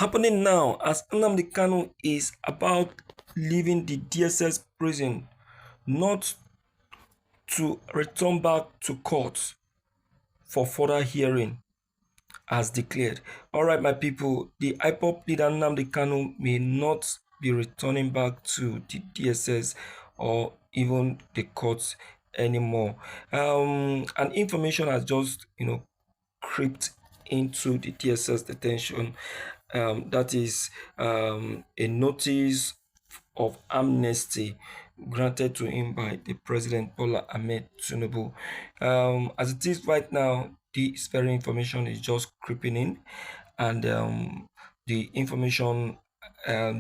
happening now as Nnamdi Kanu is about leaving the DSS prison, not to return back to court for further hearing, as declared. All right, my people, the IPOP leader Nnamdi Kanu may not be returning back to the DSS or even the courts anymore. And information has just, crept into the DSS detention. That is a notice of amnesty granted to him by the President Bola Ahmed Tinubu. As it is right now, this very information is just creeping in, and the information,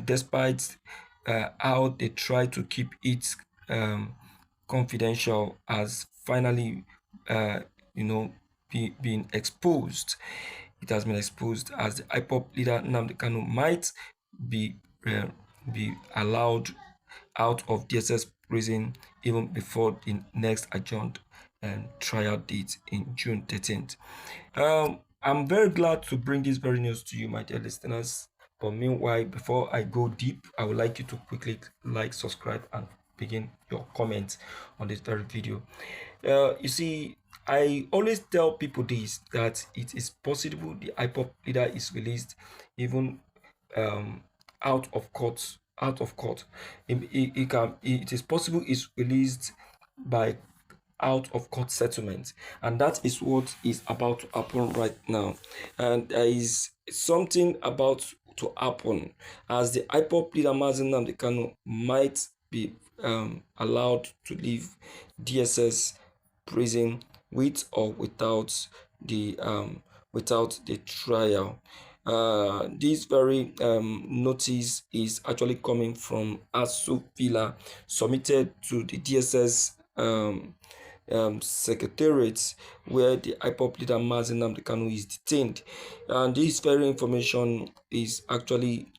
despite how they try to keep it um, confidential, has finally, uh, you know, been exposed. It has been exposed as the IPOP leader Nnamdi Kanu might be uh, be allowed out of DSS prison even before the next adjourned trial date in June 13th. I'm very glad to bring this very news to you, my dear listeners. But meanwhile, before I go deep, I would like you to quickly like, subscribe, and begin your comments on this very video. You see, I always tell people this, that it is possible the IPOP leader is released even um, out of court. Out of court, it is possible it's released by out of court settlement, and that is what is about to happen right now. And there is something about to happen as the IPOP leader Mazi Nnamdi Kanu might be allowed to leave DSS prison with or without the trial. This very notice is actually coming from Asu Villa, submitted to the DSS secretariat, where the IPOP leader Mazi Nnamdi Kanu is detained. And this very information is actually,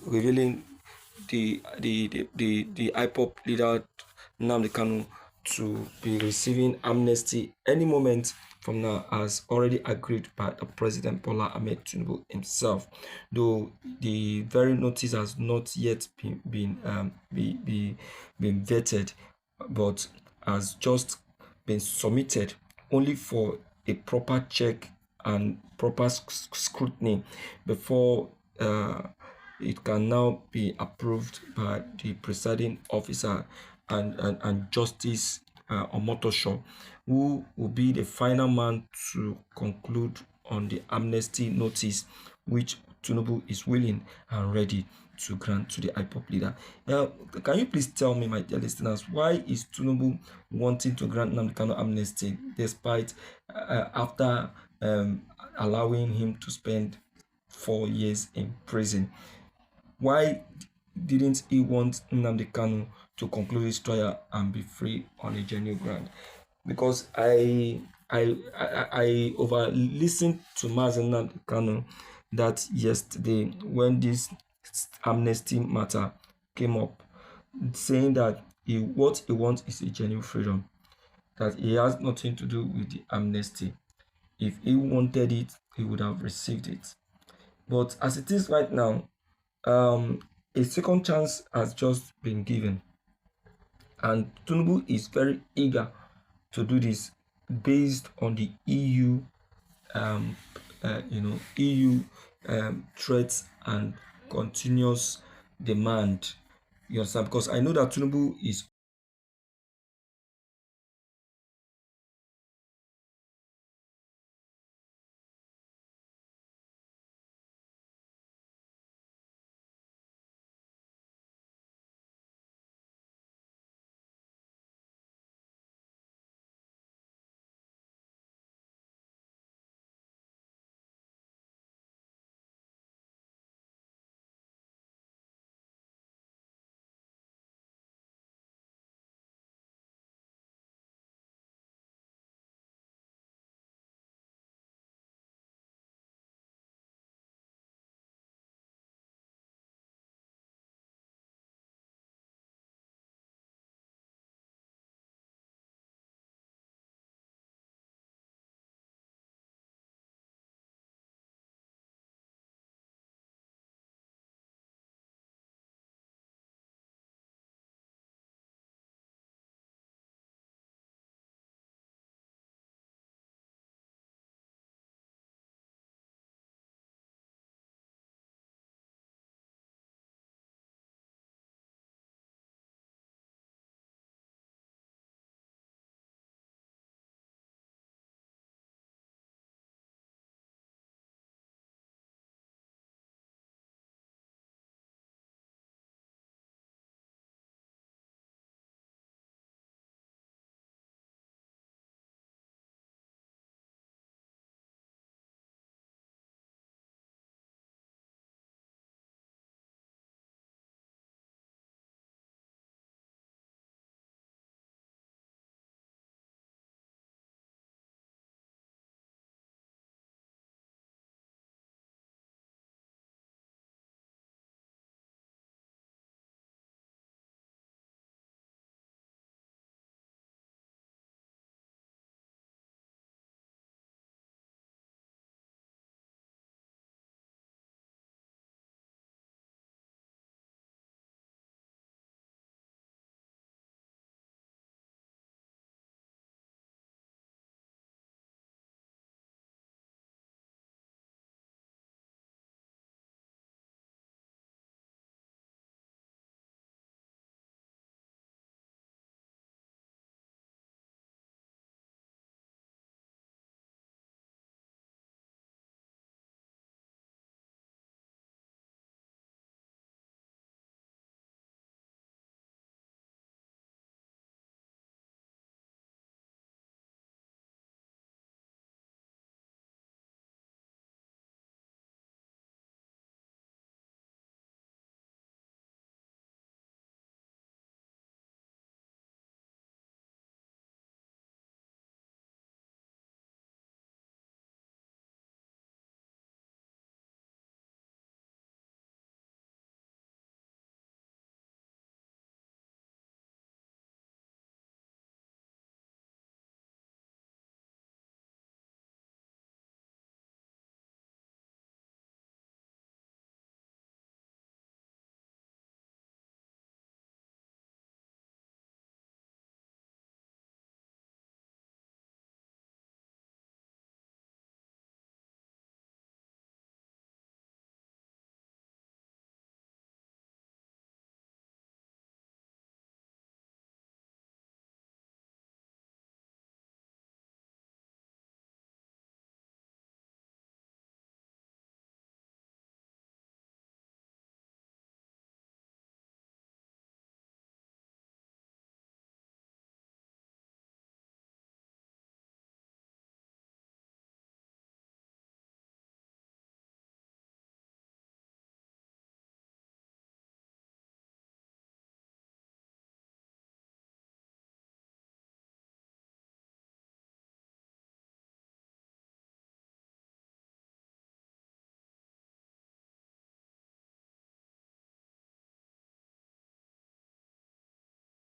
revealing the IPOP leader Nnamdi Kanu to be receiving amnesty any moment from now, as already agreed by the President Bola Ahmed Tinubu himself. Though the very notice has not yet been vetted, but has just been submitted only for a proper check and proper scrutiny before it can now be approved by the presiding officer and Justice Omotosho, who will be the final man to conclude on the amnesty notice, which Tinubu is willing and ready to grant to the IPOP leader. Can you please tell me, my dear listeners, why is Tinubu wanting to grant Nnamdi Kanu amnesty despite after allowing him to spend 4 years in prison? Why didn't he want Nnamdi Kanu to conclude his trial and be free on a genuine ground? Because I over listened to Mazi Nnamdi Kanu that yesterday when this amnesty matter came up, saying that what he wants is a genuine freedom, that he has nothing to do with the amnesty. If he wanted it, he would have received it. But as it is right now, a second chance has just been given, and Tinubu is very eager to do this based on the EU, EU threats and continuous demand. You understand? Because I know that Tinubu is